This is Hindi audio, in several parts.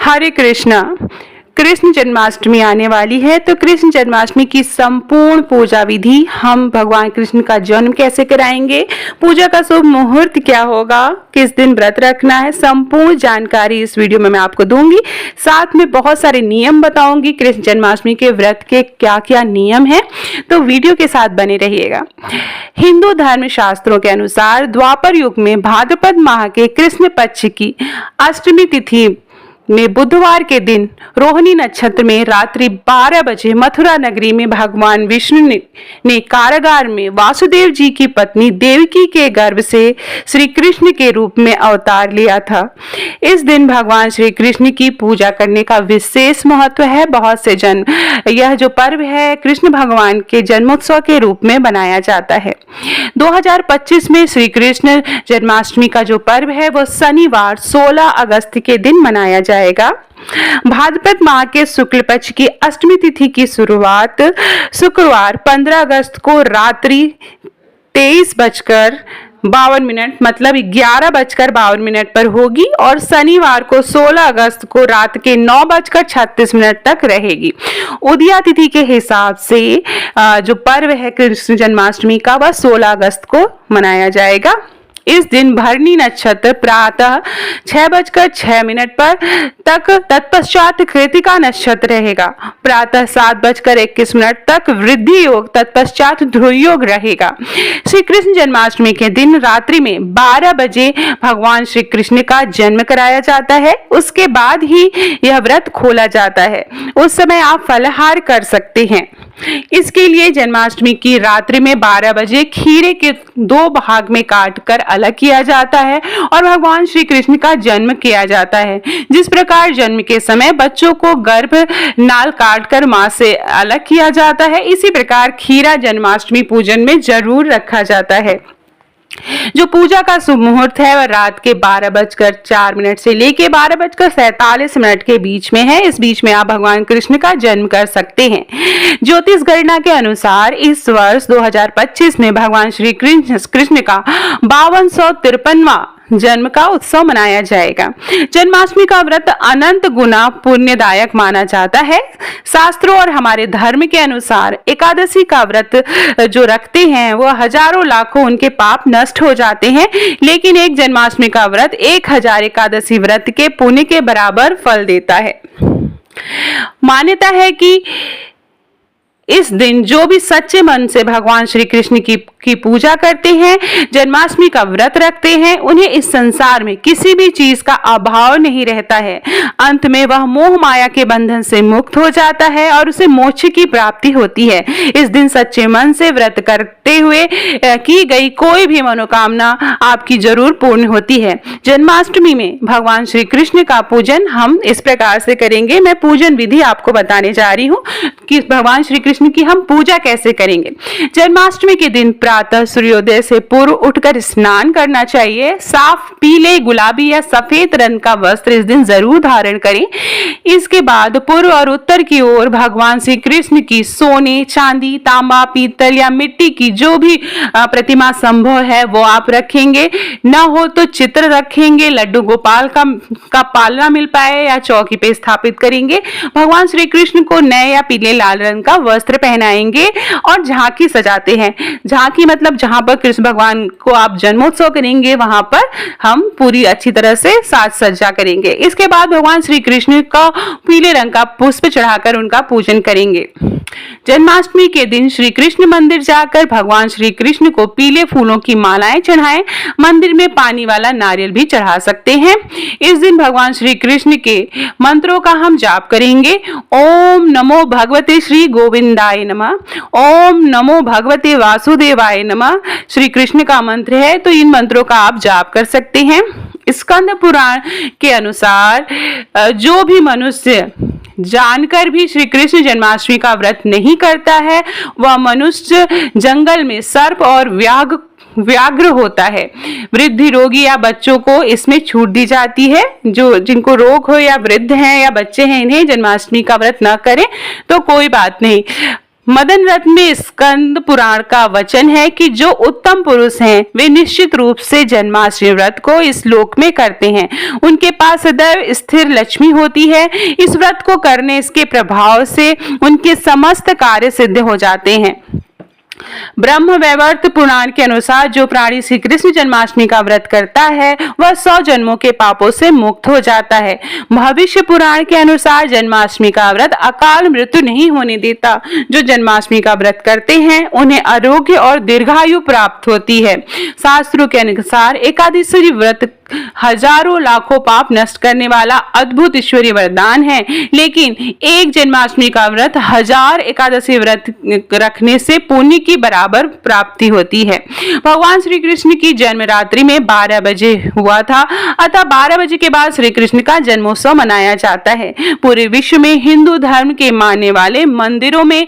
हरे कृष्णा। कृष्ण जन्माष्टमी आने वाली है, तो कृष्ण जन्माष्टमी की संपूर्ण पूजा विधि, हम भगवान कृष्ण का जन्म कैसे कराएंगे, पूजा का शुभ मुहूर्त क्या होगा, किस दिन व्रत रखना है, संपूर्ण जानकारी इस वीडियो में मैं आपको दूंगी। साथ में बहुत सारे नियम बताऊंगी, कृष्ण जन्माष्टमी के व्रत के क्या क्या नियम है, तो वीडियो के साथ बने रहिएगा। हिंदू धर्म शास्त्रों के अनुसार द्वापर युग में भाद्रपद माह के कृष्ण पक्ष की अष्टमी तिथि में बुधवार के दिन रोहिणी नक्षत्र में रात्रि 12 बजे मथुरा नगरी में भगवान विष्णु ने कारागार में वासुदेव जी की पत्नी देवकी के गर्भ से श्री कृष्ण के रूप में अवतार लिया था। इस दिन भगवान श्री कृष्ण की पूजा करने का विशेष महत्व है। बहुत से जन यह जो पर्व है कृष्ण भगवान के जन्मोत्सव के रूप में बनाया जाता है। 2025 में श्री कृष्ण जन्माष्टमी का जो पर्व है वो शनिवार 16 अगस्त के दिन मनाया जाएगा। भाद्रपद माह के शुक्ल पक्ष की अष्टमी तिथि की शुरुआत शुक्रवार 15 अगस्त को रात्रि 23:52 मतलब 11:52 पर होगी और शनिवार को 16 अगस्त को रात के 9:36 तक रहेगी। उदया तिथि के हिसाब से जो पर्व है कृष्ण जन्माष्टमी का वह 16 अगस्त को मनाया जाएगा। इस दिन भरणी नक्षत्र प्रातः 6:06 पर तक, तत्पश्चात कृतिका नक्षत्र रहेगा। प्रातः 7:21 तक वृद्धि योग, तत्पश्चात ध्रुव योग रहेगा। श्री कृष्ण जन्माष्टमी के दिन रात्रि में 12 बजे भगवान श्री कृष्ण का जन्म कराया जाता है। उसके बाद ही यह व्रत खोला जाता है। उस समय आप फलाहार कर सकते हैं। इसके लिए जन्माष्टमी की रात्रि में 12 बजे खीरे के 2 भाग में काटकर अलग किया जाता है और भगवान श्री कृष्ण का जन्म किया जाता है। जिस प्रकार जन्म के समय बच्चों को गर्भ नाल काटकर मां से अलग किया जाता है, इसी प्रकार खीरा जन्माष्टमी पूजन में जरूर रखा जाता है। जो पूजा का शुभ मुहूर्त है वह रात के 12:04 से लेके 12:47 के बीच में है। इस बीच में आप भगवान कृष्ण का जन्म कर सकते हैं। ज्योतिष गणना के अनुसार इस वर्ष 2025 में भगवान श्री कृष्ण का 5253वां जन्म का उत्सव मनाया जाएगा। जन्माष्टमी का व्रत अनंत गुना पुण्यदायक माना जाता है। शास्त्रों और हमारे धर्म के अनुसार एकादशी का व्रत जो रखते हैं वो हजारों लाखों उनके पाप नष्ट हो जाते हैं, लेकिन एक जन्माष्टमी का व्रत 1000 एकादशी व्रत के पुण्य के बराबर फल देता है। मान्यता है कि इस दिन जो भी सच्चे मन से भगवान श्री कृष्ण की पूजा करते हैं, जन्माष्टमी का व्रत रखते हैं, उन्हें इस संसार में किसी भी चीज का अभाव नहीं रहता है। अंत में वह मोह माया के बंधन से मुक्त हो जाता है और उसे मोक्ष की प्राप्ति होती है। इस दिन सच्चे मन से व्रत करते हुए की गई कोई भी मनोकामना आपकी जरूर पूर्ण होती है। जन्माष्टमी में भगवान श्री कृष्ण का पूजन हम इस प्रकार से करेंगे। मैं पूजन विधि आपको बताने जा रही हूँ कि भगवान श्री कृष्ण की हम पूजा कैसे करेंगे। जन्माष्टमी के दिन प्रातः सूर्योदय से पूर्व उठकर स्नान करना चाहिए। साफ पीले, गुलाबी या सफेद रंग का वस्त्र इस दिन जरूर धारण करें। इसके बाद पूर्व और उत्तर की ओर भगवान श्री कृष्ण की सोने, चांदी, तांबा, पीतल या मिट्टी की जो भी प्रतिमा संभव है वो आप रखेंगे। न हो तो चित्र रखेंगे। लड्डू गोपाल का पालना मिल पाए या चौकी पे स्थापित करेंगे। भगवान श्री कृष्ण को नए या पीले लाल रंग का वस्त्र पहनाएंगे और झांकी सजाते हैं। झांकी मतलब जहां पर कृष्ण भगवान को आप जन्मोत्सव करेंगे वहां पर हम पूरी अच्छी तरह से साज सज्जा करेंगे। इसके बाद भगवान श्री कृष्ण का पीले रंग का पुष्प चढ़ाकर उनका पूजन करेंगे। जन्माष्टमी के दिन श्री कृष्ण मंदिर जाकर भगवान श्री कृष्ण को पीले फूलों की मालाएं चढ़ाएं। मंदिर में पानी वाला नारियल भी चढ़ा सकते हैं। इस दिन भगवान श्री कृष्ण के मंत्रों का हम जाप करेंगे। ओम नमो भगवते श्री गोविंदाय नमः, ओम नमो भगवते वासुदेवाय नमः श्री कृष्ण का मंत्र है, तो इन मंत्रों का आप जाप कर सकते हैं। स्कंद पुराण के अनुसार जो भी मनुष्य जानकर भी श्री कृष्ण जन्माष्टमी का व्रत नहीं करता है वह मनुष्य जंगल में सर्प और व्याघ्र होता है। वृद्धि, रोगी या बच्चों को इसमें छूट दी जाती है। जो जिनको रोग हो या वृद्ध हैं या बच्चे हैं, इन्हें जन्माष्टमी का व्रत न करें तो कोई बात नहीं। मदन रथ में स्कंद पुराण का वचन है कि जो उत्तम पुरुष हैं वे निश्चित रूप से जन्माष्टमी व्रत को इस लोक में करते हैं। उनके पास सदैव स्थिर लक्ष्मी होती है। इस व्रत को करने इसके प्रभाव से उनके समस्त कार्य सिद्ध हो जाते हैं। ब्रह्म वैवर्त पुराण के अनुसार जो प्राणी श्री कृष्ण जन्माष्टमी का व्रत करता है वह 100 जन्मों के पापों से मुक्त हो जाता है। भविष्य पुराण के अनुसार जन्माष्टमी का व्रत अकाल मृत्यु नहीं होने देता। जो जन्माष्टमी का व्रत करते हैं उन्हें आरोग्य और दीर्घायु प्राप्त होती है। शास्त्रों के अनुसार एकादशी व्रत हजारों लाखों पाप नष्ट करने वाला अद्भुत ईश्वरीय वरदान है, लेकिन एक जन्माष्टमी का व्रत 1000 एकादशी व्रत रखने से पुण्य की बराबर प्राप्ति होती है। भगवान श्री कृष्ण की जन्म रात्रि में 12 बजे हुआ था, अतः 12 बजे के बाद श्री कृष्ण का जन्मोत्सव मनाया जाता है। पूरे विश्व में हिंदू धर्म के मानने वाले मंदिरों में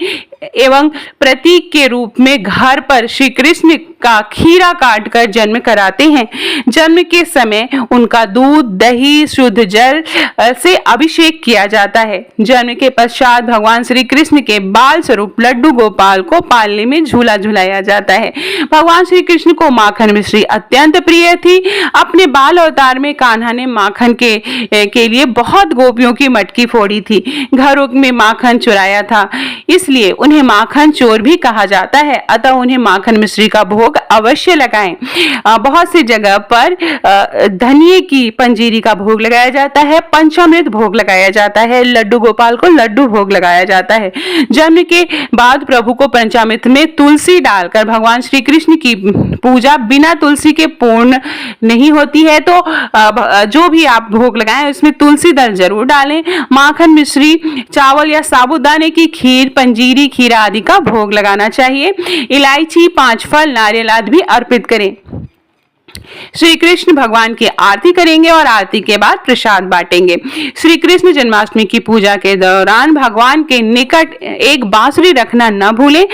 एवं प्रतीक के रूप में घर पर श्री कृष्ण का खीरा काट कर जन्म कराते हैं। जन्म के समय उनका दूध, दही, शुद्ध जल से अभिषेक किया जाता है। जन्म के पश्चात भगवान श्री कृष्ण के बाल स्वरूप लड्डू गोपाल को पालने में झूला झुलाया जाता है। भगवान श्री कृष्ण को माखन मिश्री अत्यंत प्रिय थी। अपने बाल अवतार में कान्हा ने माखन के लिए बहुत गोपियों की मटकी फोड़ी थी, घरों में माखन चुराया था, इसलिए उन्हें माखन चोर भी कहा जाता है। अतः उन्हें माखन मिश्री का भोग अवश्य लगाएं। बहुत सी जगह पर धनिये की पंजीरी का भोग लगाया जाता है, पंचामृत भोग लगाया जाता है, लड्डू गोपाल को लड्डू भोग लगाया जाता है। जन्म के बाद प्रभु को पंचामृत में तुलसी डालकर भगवान श्री कृष्ण की पूजा बिना तुलसी के पूर्ण नहीं होती है, तो जो भी आप भोग लगाएं उसमें तुलसी दल जरूर डालें। माखन मिश्री, चावल या साबूदाने की खीर, पंजीरी, खीरा आदि का भोग लगाना चाहिए। इलायची, 5 फल, नारियल आदि भी अर्पित करें। श्री कृष्ण भगवान की आरती करेंगे और आरती के बाद प्रसाद बांटेंगे। श्री कृष्ण जन्माष्टमी की पूजा के दौरान भगवान के निकट एक बांसुरी रखना न भूलें,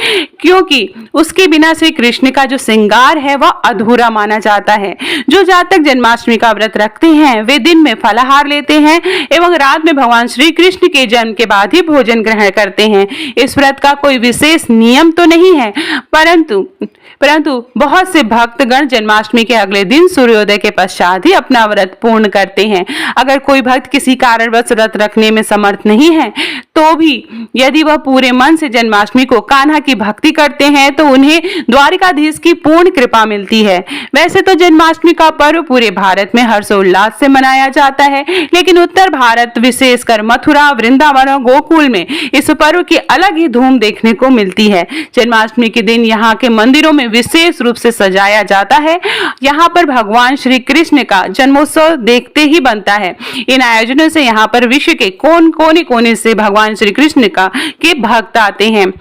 क्योंकि उसके बिना श्री कृष्ण का जो श्रृंगार है वह अधूरा माना जाता है। जो जातक जन्माष्टमी का व्रत रखते हैं वे दिन में फलाहार लेते हैं एवं रात में भगवान श्री कृष्ण के जन्म के बाद ही भोजन ग्रहण करते हैं। इस व्रत का कोई विशेष नियम तो नहीं है, परंतु बहुत से भक्तगण जन्माष्टमी के अगले दिन सूर्योदय के पश्चात ही अपना व्रत पूर्ण करते हैं। अगर कोई भक्त किसी कारणवश व्रत रखने में समर्थ नहीं है तो भी यदि वह पूरे मन से जन्माष्टमी को कान्हा की भक्ति करते हैं तो उन्हें द्वारिकाधीश की पूर्ण कृपा मिलती है। वैसे तो जन्माष्टमी का पर्व पूरे भारत में हर्षोल्लास से मनाया जाता है, लेकिन उत्तर भारत विशेषकर मथुरा, वृंदावन और गोकुल में इस पर्व की अलग ही धूम देखने को मिलती है। जन्माष्टमी के दिन यहाँ के मंदिरों में विशेष रूप से सजाया जाता है। यहाँ पर भगवान श्री कृष्ण का जन्मोत्सव देखते ही बनता है। इन आयोजनों से यहाँ पर विश्व के कोने कोने से भगवान श्री कृष्ण के भक्त आते हैं।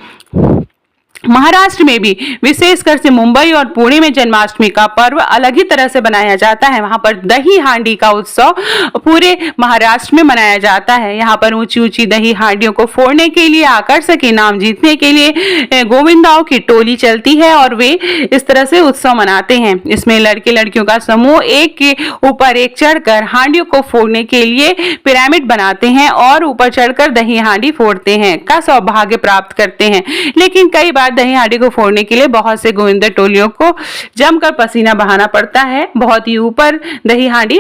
महाराष्ट्र में भी विशेषकर से मुंबई और पुणे में जन्माष्टमी का पर्व अलग ही तरह से बनाया जाता है। वहां पर दही हांडी का उत्सव पूरे महाराष्ट्र में मनाया जाता है। यहाँ पर ऊंची ऊंची दही हांडियों को फोड़ने के लिए, आकर्षक इनाम जीतने के लिए गोविंदाओं की टोली चलती है और वे इस तरह से उत्सव मनाते हैं। इसमें लड़के लड़कियों का समूह एक के ऊपर एक चढ़कर हांडियों को फोड़ने के लिए पिरामिड बनाते हैं और ऊपर चढ़कर दही हांडी फोड़ते हैं का सौभाग्य प्राप्त करते हैं। लेकिन कई बार दही हांडी को फोड़ने के लिए बहुत से गोविंदा टोलियों को जमकर पसीना बहाना पड़ता है। बहुत ही ऊपर दही हांडी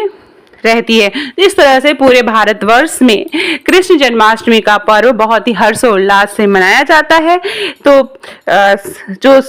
रहती है। इस तरह से पूरे भारतवर्ष में कृष्ण जन्माष्टमी का पर्व बहुत ही हर्षोल्लास से मनाया जाता है। तो जो